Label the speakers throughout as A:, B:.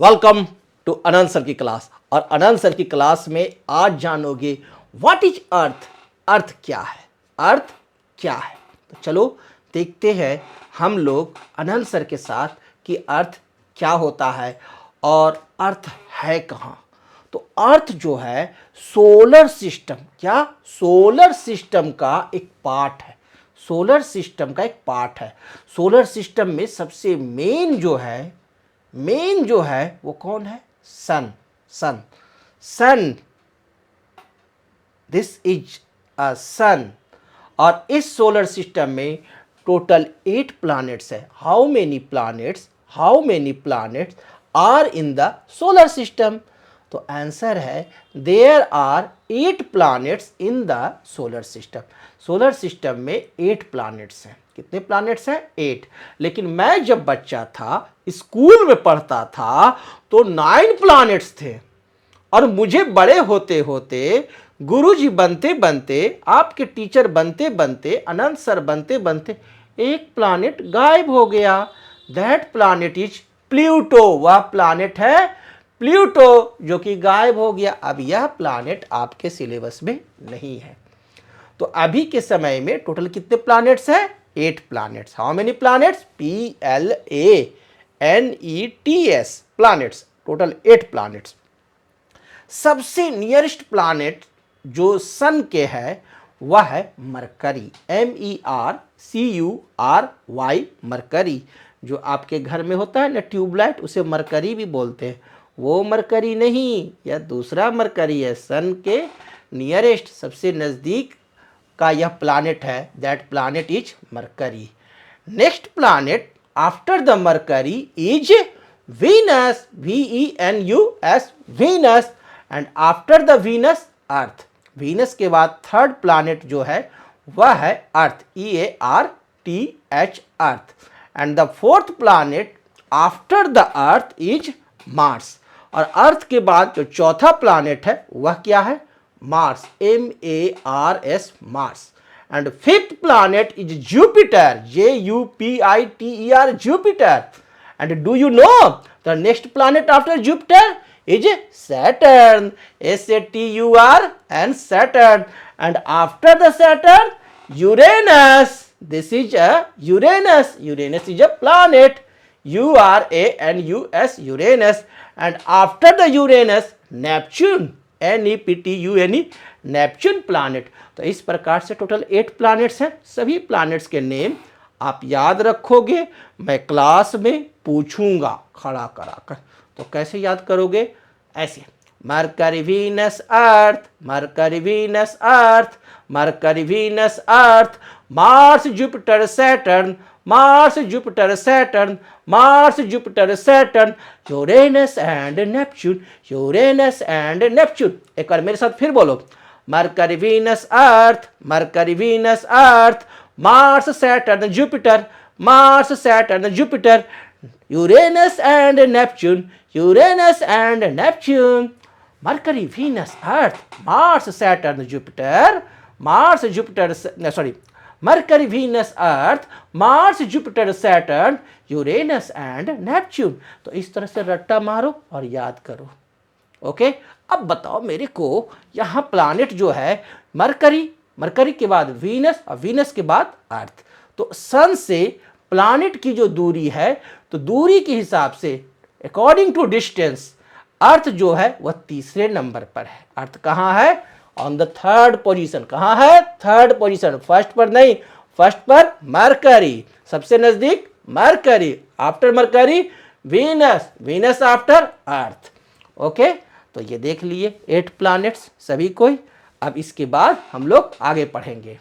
A: Welcome to Anant sir की class. और अनंत sir की क्लास में आज जानोगे व्हाट इज अर्थ। अर्थ क्या है, अर्थ क्या है। तो चलो देखते हैं हम लोग अनंत सर के साथ कि अर्थ क्या होता है और अर्थ है कहाँ। तो अर्थ जो है सोलर सिस्टम, क्या सोलर सिस्टम का एक पार्ट है। सोलर सिस्टम का एक पार्ट है। सोलर सिस्टम में सबसे मेन जो है वो कौन है? Sun. Sun sun this is a sun. और इस सोलर सिस्टम में टोटल 8 प्लैनेट्स है। How many planets are in the solar system? तो आंसर है there are 8 planets in the solar system. Solar system में 8 प्लैनेट्स हैं। कितने प्लैनेट्स हैं? 8। लेकिन मैं जब बच्चा था, स्कूल में पढ़ता था, तो 9 प्लैनेट्स थे। और मुझे बड़े होते होते, गुरुजी बनते बनते, आपके टीचर बनते बनते, अनंत सर बनते बनते एक प्लैनेट गायब हो गया। That planet is Pluto. वह प्लैनेट है प्लूटो जो कि गायब हो गया। अब यह प्लैनेट आपके सिलेबस में नहीं है। तो अभी के समय में टोटल कितने प्लैनेट्स हैं? 8 planets. How many planets? PLANETS planets. Total 8 planets. सबसे नियरेस्ट प्लैनेट जो सन के है वह है मरकरी। MERCURY mercury. जो आपके घर में होता है ना ट्यूबलाइट, उसे मरकरी भी बोलते हैं। वो मरकरी नहीं, यह दूसरा मरकरी है। सन के नियरेस्ट, सबसे नज़दीक का यह प्लैनेट है। That planet is mercury. Next planet after the mercury is Venus. VENUS Venus. And after the Venus Earth. Venus के बाद थर्ड प्लैनेट जो है वह है अर्थ। EARTH earth. And the fourth planet after the earth is Mars. और अर्थ के बाद जो चौथा प्लैनेट है वह क्या है? Mars. MARS Mars. And fifth planet is Jupiter. JUPITER Jupiter. And do you know the next planet after Jupiter is Saturn. SATURN Saturn. And after the Saturn, Uranus. This is a Uranus. Uranus is a planet. URANUS Uranus. And after the Uranus, Neptune. NEPTUNE Neptune planet. तो इस प्रकार से total 8 planets हैं। सभी planets के name आप याद रखोगे, मैं क्लास में पूछूंगा खड़ा कराकर। तो कैसे याद करोगे? ऐसे mercury Venus Earth, mercury Venus Earth, mercury Venus Earth, Mars Jupiter Saturn, Mars Jupiter Saturn, Mars Jupiter Saturn, Uranus and Neptune, Uranus and Neptune. एक बार मेरे साथ फिर बोलो, mercury Venus Earth, mercury Venus Earth, Mars Saturn Jupiter, Mars Saturn Jupiter, Uranus and Neptune, Uranus and Neptune, Mercury, Venus, Earth, Mars, Saturn, Jupiter, Mars, Jupiter, sorry, Mercury, Venus, Earth, Mars, Jupiter, Saturn, Uranus and Neptune। तो इस तरह से रट्टा मारो और याद करो। Okay, अब बताओ मेरे को, यहाँ प्लैनेट जो है मरकरी, मरकरी के बाद वीनस और वीनस के बाद अर्थ। तो सन से प्लैनेट की जो दूरी है, तो दूरी के हिसाब से अकॉर्डिंग टू डिस्टेंस अर्थ जो है वह तीसरे नंबर पर है। अर्थ कहाँ है? On the third position. कहाँ है? Third position. फर्स्ट पर नहीं, फर्स्ट पर मरकरी, सबसे नजदीक Mercury. After Mercury Venus, Venus after Earth. Okay, तो ये देख लिए 8 प्लैनेट्स सभी कोई। अब इसके बाद हम लोग आगे पढ़ेंगे।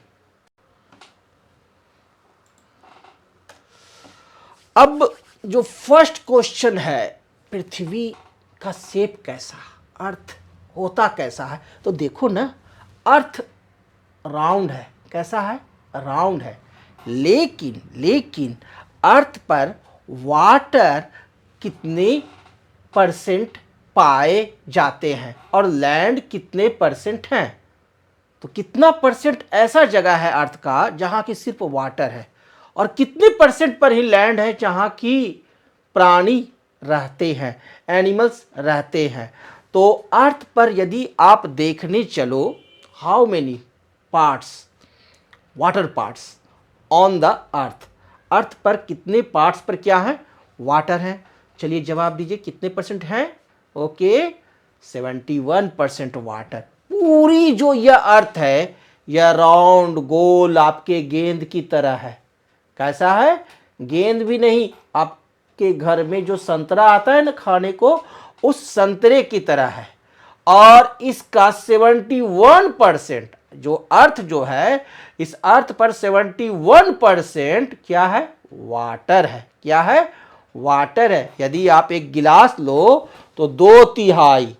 A: अब जो फर्स्ट क्वेश्चन है, पृथ्वी का शेप कैसा, अर्थ होता कैसा है? तो देखो ना, अर्थ राउंड है। कैसा है? राउंड है। लेकिन अर्थ पर वाटर कितने परसेंट पाए जाते हैं और लैंड कितने परसेंट हैं? तो कितना परसेंट ऐसा जगह है अर्थ का जहां की सिर्फ वाटर है, और कितने परसेंट पर ही लैंड है जहां की प्राणी रहते हैं, एनिमल्स रहते हैं। तो अर्थ पर यदि आप देखने चलो, how many parts, water parts on the Earth, Earth पर कितने पार्ट्स पर क्या है, वाटर है। चलिए जवाब दीजिए कितने परसेंट हैं। Okay 71% water. पूरी जो यह अर्थ है यह राउंड गोल आपके गेंद की तरह है। कैसा है, गेंद भी नहीं, आपके घर में जो संतरा आता है ना खाने को, उस संतरे की तरह है। और इसका 71% जो अर्थ जो है, इस अर्थ पर 71% क्या है, वाटर है। क्या है, वाटर है। यदि आप एक गिलास लो तो दो तिहाई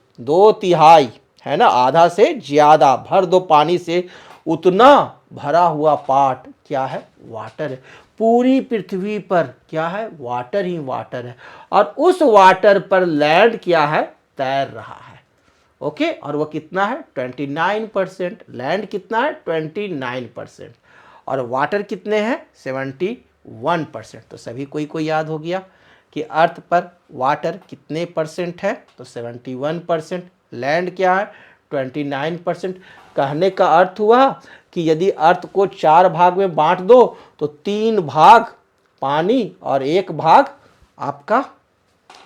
A: है ना, आधा से ज्यादा भर दो पानी से, उतना भरा हुआ पार्ट क्या है, वाटर है। पूरी पृथ्वी पर क्या है, वाटर ही वाटर है। और उस वाटर पर लैंड क्या है, तैर रहा है। ओके और वो कितना है, 29%। लैंड कितना है, 29%। और वाटर कितने हैं, 71%। तो सभी कोई याद हो गया कि अर्थ पर वाटर कितने परसेंट है, तो 71%। लैंड क्या है, 29%। कहने का अर्थ हुआ कि यदि अर्थ को 4 भाग में बांट दो तो 3 भाग पानी और 1 भाग आपका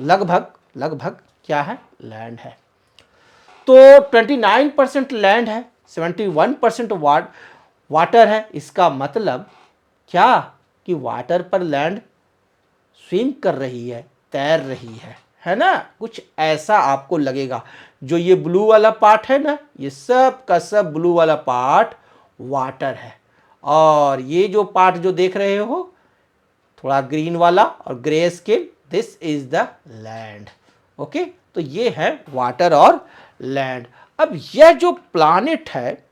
A: लगभग क्या है, लैंड है। तो 29% लैंड है, 71% वाटर है। इसका मतलब क्या कि वाटर पर लैंड स्विम कर रही है, तैर रही है ना। कुछ ऐसा आपको लगेगा। जो ये ब्लू वाला पार्ट है ना, ये सब का सब ब्लू वाला पार्ट वाटर है। और ये जो पार्ट जो देख रहे हो थोड़ा ग्रीन वाला और grey scale, this is the land. Okay तो ये है वाटर और लैंड। अब यह जो प्लानेट है,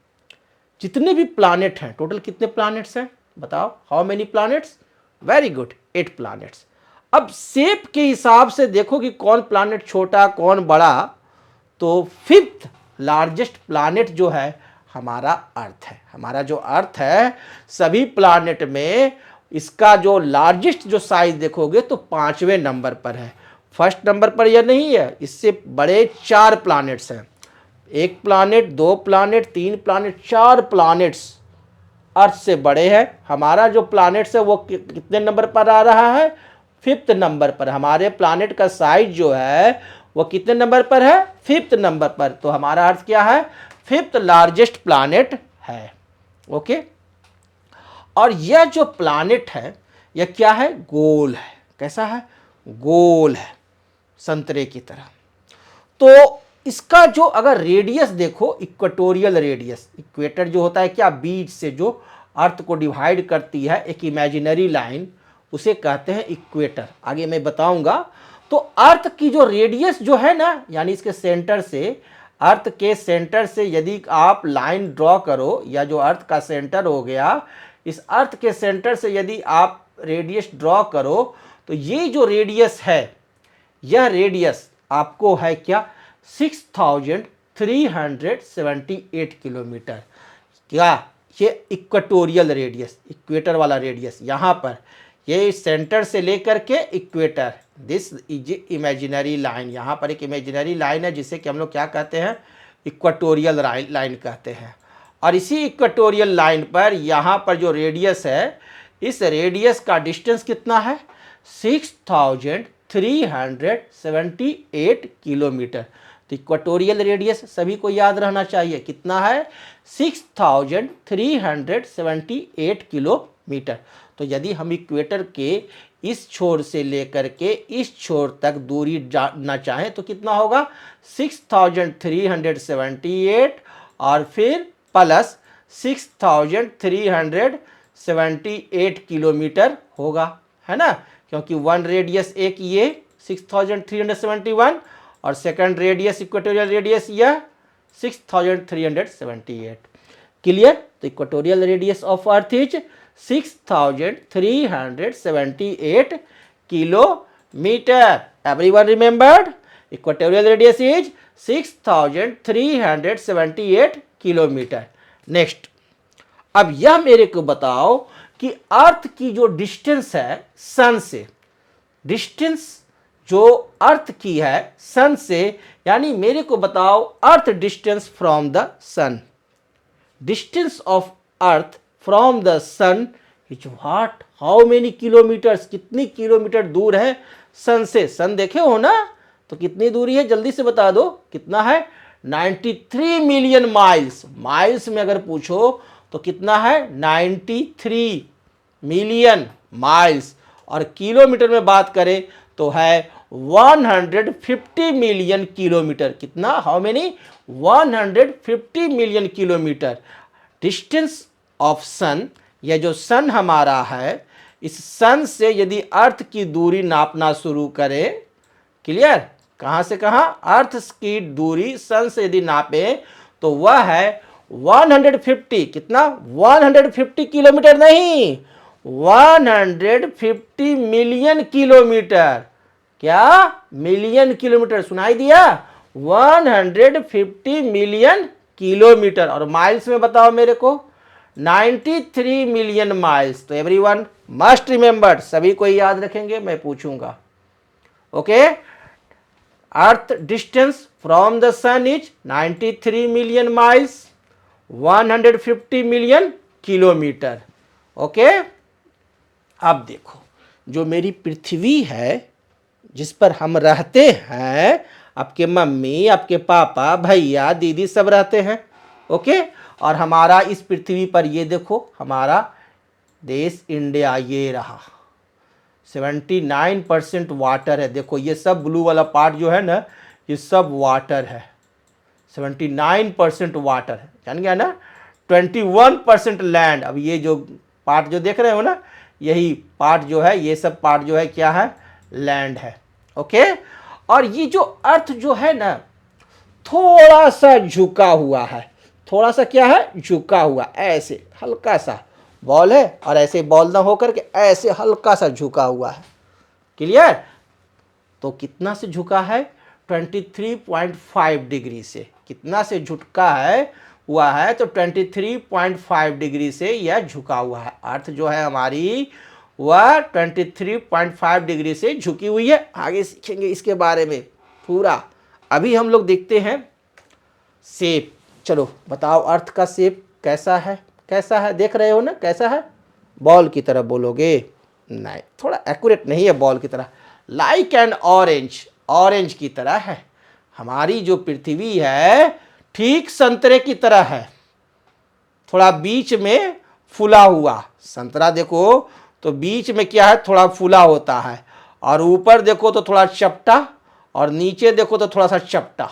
A: जितने भी प्लानेट हैं, टोटल कितने प्लानेट्स हैं बताओ, how many planets, very good 8 planets. अब शेप के हिसाब से देखो कि कौन प्लानेट छोटा कौन बड़ा। तो 5th लार्जेस्ट प्लानेट जो है हमारा अर्थ है। हमारा जो अर्थ है सभी प्लानेट में इसका जो लार्जेस्ट जो साइज देखोगे तो 5वें नंबर पर है। फर्स्ट नंबर पर यह नहीं है, इससे बड़े 4 प्लानेट्स हैं। 1 प्लानेट, 2 प्लानेट, 3 प्लानेट, 4 प्लानेट्स अर्थ से बड़े हैं। हमारा जो प्लानेट्स है वो कितने नंबर पर आ रहा है, 5th नंबर पर। हमारे प्लानेट का साइज जो है वो कितने नंबर पर है, 5th नंबर पर। तो हमारा अर्थ क्या है, 5th लार्जेस्ट प्लानेट है। ओके और यह जो प्लानेट है यह क्या है, गोल है। कैसा है, गोल है, संतरे की तरह। तो इसका जो अगर रेडियस देखो, इक्वेटोरियल रेडियस, इक्वेटर जो होता है क्या, बीच से जो अर्थ को डिवाइड करती है एक इमेजिनरी लाइन, उसे कहते हैं इक्वेटर। आगे मैं बताऊंगा। तो अर्थ की जो रेडियस जो है ना, यानी इसके सेंटर से, अर्थ के सेंटर से यदि आप लाइन ड्रॉ करो, या जो अर्थ का सेंटर हो गया, इस अर्थ के सेंटर से यदि आप रेडियस ड्रॉ करो तो ये जो रेडियस है, यह रेडियस आपको है क्या, 6378 किलोमीटर। क्या ये इक्वेटोरियल रेडियस, इक्वेटर वाला रेडियस, यहाँ पर ये सेंटर से लेकर के equator, this is imaginary line. यहाँ पर एक इमेजिनरी लाइन है जिसे कि हम लोग क्या कहते हैं, इक्वेटोरियल लाइन कहते हैं। और इसी इक्वेटोरियल लाइन पर यहाँ पर जो रेडियस है, इस रेडियस का डिस्टेंस कितना है, 6378 किलोमीटर। तो इक्वेटोरियल रेडियस सभी को याद रहना चाहिए, कितना है, 6378 किलोमीटर। तो यदि हम इक्वेटर के इस छोर से लेकर के इस छोर तक दूरी जानना चाहें तो कितना होगा, 6378 और फिर प्लस 6378 किलोमीटर होगा, है ना। क्योंकि वन रेडियस एक ये 6371 और सेकंड रेडियस इक्वेटोरियल रेडियस यह 6378। क्लियर। तो equatorial radius of earth is 6378 kilometre. Everyone remembered, equatorial radius is 6378 kilometre. Next, अब यह मेरे को बताओ कि अर्थ की जो डिस्टेंस है सन से, डिस्टेंस जो अर्थ की है सन से, यानी मेरे को बताओ Earth distance from the sun, distance of Earth from the sun is what, how many kilometres, कितनी किलोमीटर दूर है सन से। सन देखे हो ना, तो कितनी दूरी है जल्दी से बता दो, कितना है 93 मिलियन माइल्स। माइल्स में अगर पूछो तो कितना है 93 मिलियन माइल्स, और किलोमीटर में बात करें तो है 150 मिलियन किलोमीटर। कितना, how many, 150 million kilometre. Distance of sun, यह जो सन हमारा है, इस सन से यदि अर्थ की दूरी नापना शुरू करें, क्लियर, कहां से कहां, अर्थ की दूरी सन से यदि नापे तो वह है 150, कितना, 150 किलोमीटर नहीं, 150 मिलियन किलोमीटर। क्या, मिलियन किलोमीटर, सुनाई दिया, 150 मिलियन किलोमीटर। और माइल्स में बताओ मेरे को 93 मिलियन माइल्स। तो एवरीवन मस्ट रिमेंबर, सभी को याद रखेंगे, मैं पूछूंगा। Okay, earth distance from the sun is 93 million miles, 150 million kilometre. Okay, अब देखो जो मेरी पृथ्वी है जिस पर हम रहते हैं, आपके मम्मी, आपके पापा, भैया, दीदी सब रहते हैं। ओके, और हमारा इस पृथ्वी पर ये देखो हमारा देश इंडिया, ये रहा 79% वाटर है। देखो ये सब ब्लू वाला पार्ट जो है ना, ये सब वाटर है, 79% वाटर है, जान गया ना, 21% लैंड। अब ये जो पार्ट जो देख रहे हो ना, यही पार्ट जो है, ये सब पार्ट जो है क्या है, लैंड है। ओके, और ये जो अर्थ जो है ना, थोड़ा सा झुका हुआ है, थोड़ा सा क्या है, झुका हुआ, ऐसे हल्का सा बॉल है, और ऐसे बॉल ना होकर के ऐसे हल्का सा झुका हुआ है। क्लियर, तो कितना से झुका है, 23.5 डिग्री से। कितना से झुका है हुआ है, तो 23.5 डिग्री से यह झुका हुआ है। अर्थ जो है हमारी वह 23.5 डिग्री से झुकी हुई है। आगे सीखेंगे इसके बारे में पूरा। अभी हम लोग देखते हैं शेप। चलो बताओ अर्थ का शेप कैसा है, कैसा है, देख रहे हो ना कैसा है, बॉल की तरह बोलोगे, नहीं, थोड़ा एक्यूरेट नहीं है बॉल की तरह, लाइक एन ऑरेंज, ऑरेंज की तरह है। हमारी जो पृथ्वी है ठीक संतरे की तरह है, थोड़ा बीच में फूला हुआ। संतरा देखो तो बीच में क्या है, थोड़ा फूला होता है, और ऊपर देखो तो थोड़ा चपटा, और नीचे देखो तो थोड़ा सा चपटा,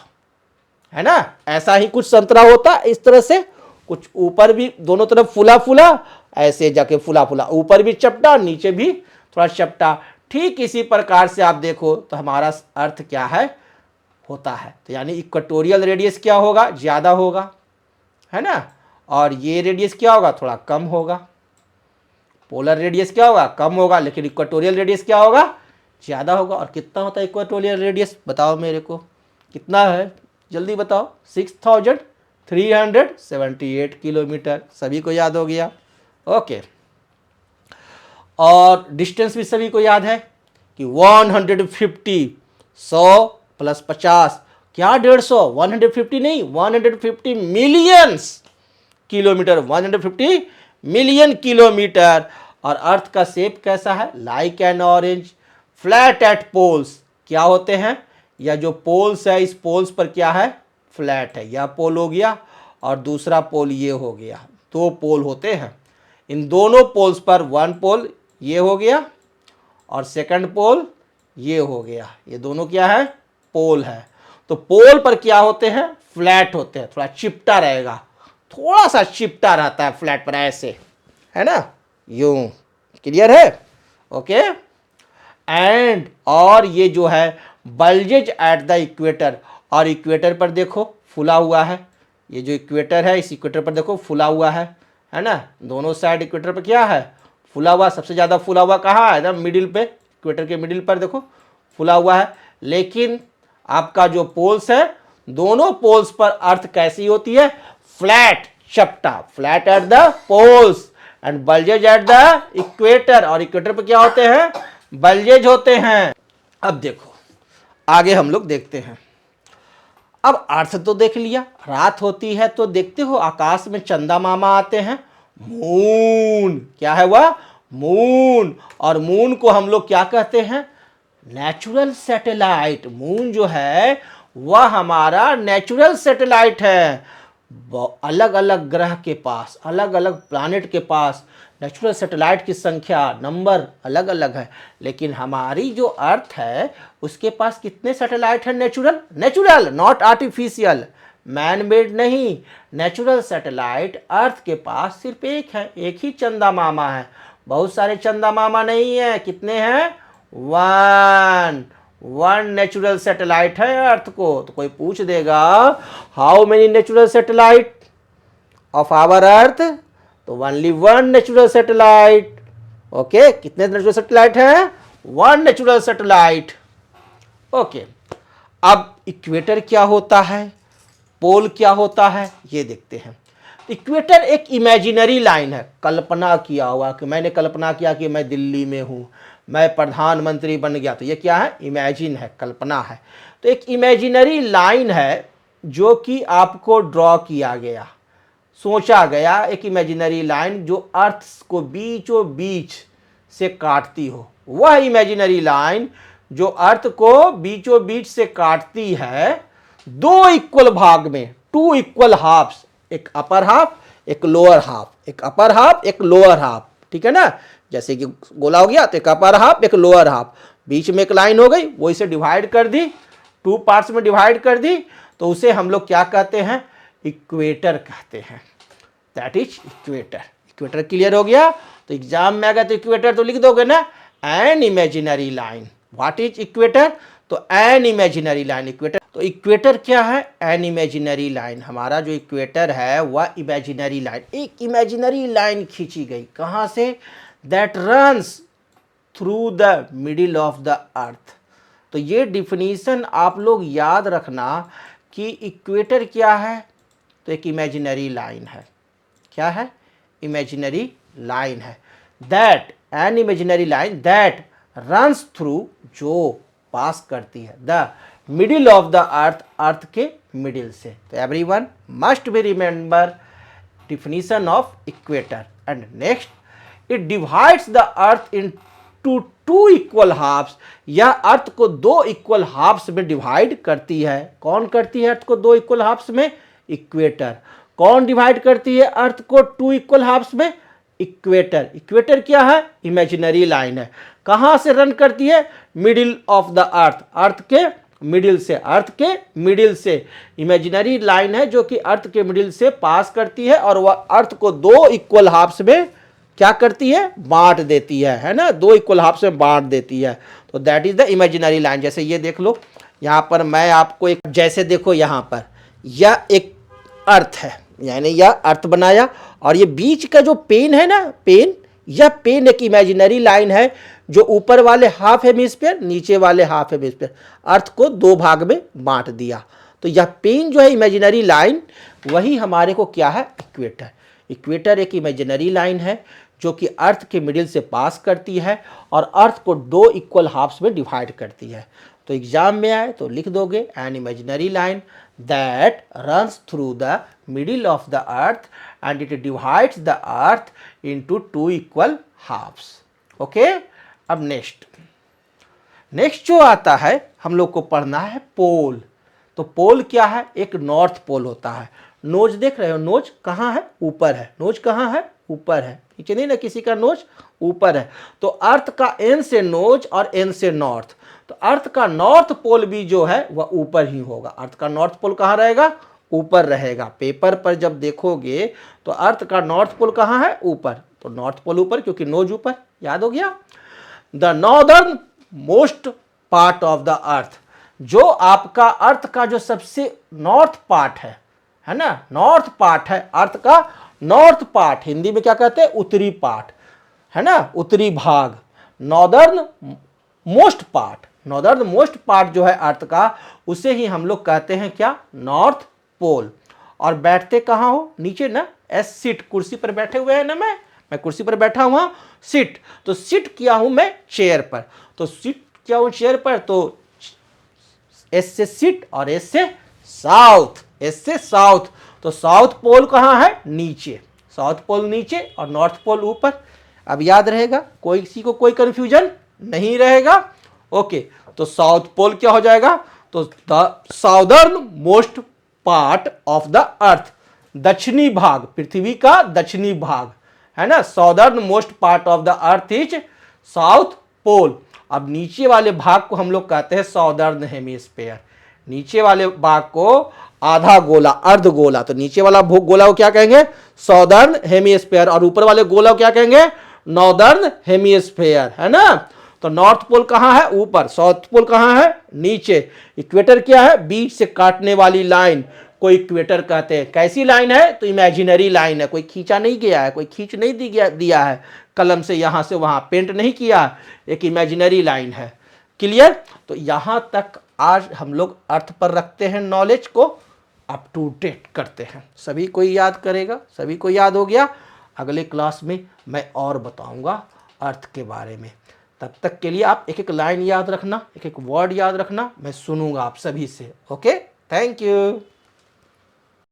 A: है ना, ऐसा ही कुछ संतरा होता है। इस तरह से कुछ ऊपर भी दोनों तरफ फूला फूला, ऐसे जाके फूला फूला, ऊपर भी चपटा, नीचे भी थोड़ा चपटा। ठीक इसी प्रकार से आप देखो तो हमारा अर्थ क्या है, होता है। तो यानी इक्वेटोरियल रेडियस क्या होगा, ज़्यादा होगा, है ना, और ये रेडियस क्या होगा, थोड़ा कम होगा। पोलर रेडियस क्या होगा, कम होगा, लेकिन इक्वेटोरियल रेडियस क्या होगा, ज़्यादा होगा। और कितना होता है इक्वेटोरियल रेडियस, बताओ मेरे को कितना है, जल्दी बताओ, 6378 किलोमीटर। सभी को याद हो गया। ओके, और डिस्टेंस भी सभी को याद है कि 150, 100 प्लस 50, क्या 150, 150 नहीं, 150 मिलियंस किलोमीटर, 150 मिलियन किलोमीटर। और अर्थ का शेप कैसा है, like an orange, flat at poles. क्या होते हैं, या जो पोल्स है, इस पोल्स पर क्या है, फ्लैट है। यह पोल हो गया और दूसरा पोल ये हो गया, दो पोल होते हैं। इन दोनों पोल्स पर वन पोल ये हो गया और सेकंड पोल ये हो गया, ये दोनों क्या है, पोल है। तो पोल पर क्या होते हैं, फ्लैट होते हैं, थोड़ा चिपटा रहेगा, थोड़ा सा चिपटा रहता है फ्लैट पर, ऐसे, है ना, यूं। क्लियर है, ओके। एंड और ये जो है बल्जेज एट द इक्वेटर, और इक्वेटर पर देखो फुला हुआ है, ये जो इक्वेटर है इस इक्वेटर पर देखो फुला हुआ है ना, दोनों साइड इक्वेटर पर क्या है, फुला हुआ। सबसे ज़्यादा फुला हुआ कहाँ है ना, मिडिल पे, इक्वेटर के मिडिल पर देखो फुला हुआ है। लेकिन आपका जो पोल्स है, दोनों पोल्स पर अर्थ कैसी होती है, फ्लैट, चपटा, flat at the poles and bulges at the equator. और इक्वेटर पर क्या होते हैं, बल्जेज होते हैं। अब देखो आगे हम लोग देखते हैं। अब अर्थ तो देख लिया, रात होती है तो देखते हो आकाश में चंदा मामा आते हैं, मून, क्या है वह, मून। और मून को हम लोग क्या कहते हैं, नेचुरल सैटेलाइट। मून जो है वह हमारा नेचुरल सैटेलाइट है। अलग अलग ग्रह के पास, अलग अलग प्लैनेट के पास नेचुरल सैटेलाइट की संख्या, नंबर अलग अलग है, लेकिन हमारी जो अर्थ है उसके पास कितने सैटेलाइट हैं, natural, natural not artificial, man made नहीं, नेचुरल सैटेलाइट अर्थ के पास सिर्फ एक है, एक ही चंदा मामा है। बहुत सारे चंदा मामा नहीं है, कितने हैं, वन नेचुरल सैटेलाइट है अर्थ को। तो कोई पूछ देगा how many natural satellite of our Earth, तो only one natural satellite. Okay, कितने नेचुरल सैटेलाइट हैं, वन नेचुरल सैटेलाइट। ओके, अब इक्वेटर क्या होता है, पोल क्या होता है, ये देखते हैं। इक्वेटर एक इमेजिनरी लाइन है, कल्पना किया हुआ, कि मैंने कल्पना किया कि मैं दिल्ली में हूँ, मैं प्रधानमंत्री बन गया, तो ये क्या है, इमेजिन है, कल्पना है। तो एक इमेजिनरी लाइन है जो कि आपको ड्रॉ किया गया, सोचा गया, एक इमेजिनरी लाइन जो अर्थ को बीचों बीच से काटती हो। वह इमेजिनरी लाइन जो अर्थ को बीचों बीच से काटती है, दो इक्वल भाग में, टू इक्वल हाफ्स, एक अपर हाफ एक लोअर हाफ, एक अपर हाफ एक लोअर हाफ, ठीक है ना, जैसे कि गोला हो गया तो एक अपर हाफ एक लोअर हाफ, बीच में एक लाइन हो गई, वो इसे डिवाइड कर दी, टू पार्ट्स में डिवाइड कर दी, तो उसे हम लोग क्या कहते हैं, इक्वेटर कहते हैं। That is equator. Equator clear हो गया। तो एग्जाम में आ गया तो इक्वेटर तो लिख दोगे ना, N imaginary line. What is equator, तो एन इमेजिनरी लाइन, इक्वेटर। तो इक्वेटर क्या है, एन इमेजिनरी लाइन। हमारा जो इक्वेटर है वह इमेजिनरी लाइन, एक इमेजिनरी लाइन खींची गई, कहाँ से, that runs through the middle of the अर्थ। तो ये डिफिनीशन आप लोग याद रखना कि इक्वेटर क्या है, तो एक इमेजिनरी लाइन है, क्या है, इमेजिनरी लाइन है। That, an imaginary line that runs through, जो पास करती है, the middle of the Earth, Earth के मिडिल से। तो everyone must be remember definition of equator. And next, it divides the earth into two equal halves. यह अर्थ को दो equal halves में डिवाइड करती है। कौन करती है अर्थ को दो इक्वल हाफ्स में, इक्वेटर। कौन डिवाइड करती है अर्थ को टू इक्वल हाफ्स में, इक्वेटर। इक्वेटर क्या है, इमेजिनरी लाइन है। कहां से रन करती है, middle of the Earth, Earth के मिडिल से, अर्थ के मिडिल से। इमेजिनरी लाइन है जो कि अर्थ के मिडिल से पास करती है और वह अर्थ को दो इक्वल हाफ्स में क्या करती है, बांट देती है ना, दो इक्वल हाफ्स में बांट देती है। तो that is the imaginary line. जैसे ये देख लो, यहां पर मैं आपको एक, जैसे देखो यहां पर यह एक अर्थ है, यानी यह अर्थ बनाया और ये बीच का जो पेन है ना, पेन, यह पेन एक इमेजिनरी लाइन है जो ऊपर वाले हाफ हेमिस्फीयर, नीचे वाले हाफ हेमिस्फीयर, अर्थ को दो भाग में बांट दिया। तो यह पेन जो है इमेजिनरी लाइन, वही हमारे को क्या है, इक्वेटर। इक्वेटर एक इमेजिनरी लाइन है जो कि अर्थ के मिडिल से पास करती है और अर्थ को दो इक्वल हाफ्स में डिवाइड करती है। तो एग्जाम में आए तो लिख दोगे, an imaginary line that runs through the middle of the earth and it divides the earth into two equal halves. Okay, अब नेक्स्ट जो आता है हम लोग को पढ़ना है पोल। तो पोल क्या है, एक नॉर्थ पोल होता है। नोज देख रहे हो, नोज कहाँ है, ऊपर है। नोज कहाँ है, ऊपर है, नीचे नहीं ना, किसी का नोज ऊपर है। तो अर्थ का एन से नोज और एन से नॉर्थ, तो अर्थ का नॉर्थ पोल भी जो है वह ऊपर ही होगा। अर्थ का नॉर्थ पोल कहाँ रहेगा, ऊपर रहेगा। पेपर पर जब देखोगे तो अर्थ का नॉर्थ पोल कहाँ है, ऊपर। तो नॉर्थ पोल ऊपर क्योंकि नोज ऊपर, याद हो गया। The northern most part of the अर्थ, जो आपका अर्थ का जो सबसे नॉर्थ पार्ट है ना, नॉर्थ पार्ट है अर्थ का, नॉर्थ पार्ट हिंदी में क्या कहते हैं, उत्तरी पार्ट, है ना, उत्तरी भाग। Northern most part, northern most part जो है अर्थ का, उसे ही हम लोग कहते हैं क्या, नॉर्थ पोल। और बैठते कहाँ हो, नीचे ना, एस सीट, कुर्सी पर बैठे हुए हैं ना, मैं कुर्सी पर बैठा हुआ, सिट। तो सिट किया हूं मैं चेयर पर, तो सिट किया हूं चेयर पर, तो एस से सिट और एस से साउथ, एस से साउथ। तो साउथ पोल कहाँ है? नीचे, साउथ पोल नीचे और नॉर्थ पोल ऊपर। अब याद रहेगा, कोई किसी को कोई कंफ्यूजन नहीं रहेगा। ओके, तो साउथ पोल क्या हो जाएगा? तो the southern most part of the earth, दक्षिणी भाग, पृथ्वी का दक्षिणी भाग है ना, southern most part of the earth is south pole. अब नीचे वाले भाग को हम लोग कहते हैं साउदर्न हेमिस्फेयर, नीचे वाले भाग को आधा गोला, अर्ध गोला, तो नीचे वाला गोला को क्या कहेंगे? साउदर्न हेमिस्फेयर, और ऊपर वाले गोला को क्या कहेंगे? नॉर्दर्न हेमिस्फेयर, है ना। तो नॉर्थ पोल कहां है? ऊपर। साउथ पोल कहां है? नीचे। इक्वेटर क्या है? बीच से काटने वाली लाइन को इक्वेटर कहते हैं। कैसी लाइन है? तो इमेजिनरी लाइन है, कोई खींचा नहीं गया है, कोई खींच नहीं दिया है कलम से यहां से वहां, पेंट नहीं किया, एक इमेजिनरी लाइन है। क्लियर? तो यहां तक आज हम लोग अर्थ पर रखते हैं नॉलेज को, अप टू डेट करते हैं। सभी कोई याद करेगा? सभी को याद हो गया? अगले क्लास में मैं और बताऊंगा अर्थ के बारे में। तब तक के लिए आप एक एक लाइन याद रखना, एक एक वर्ड याद रखना, मैं सुनूंगा आप सभी से। Okay, thank you.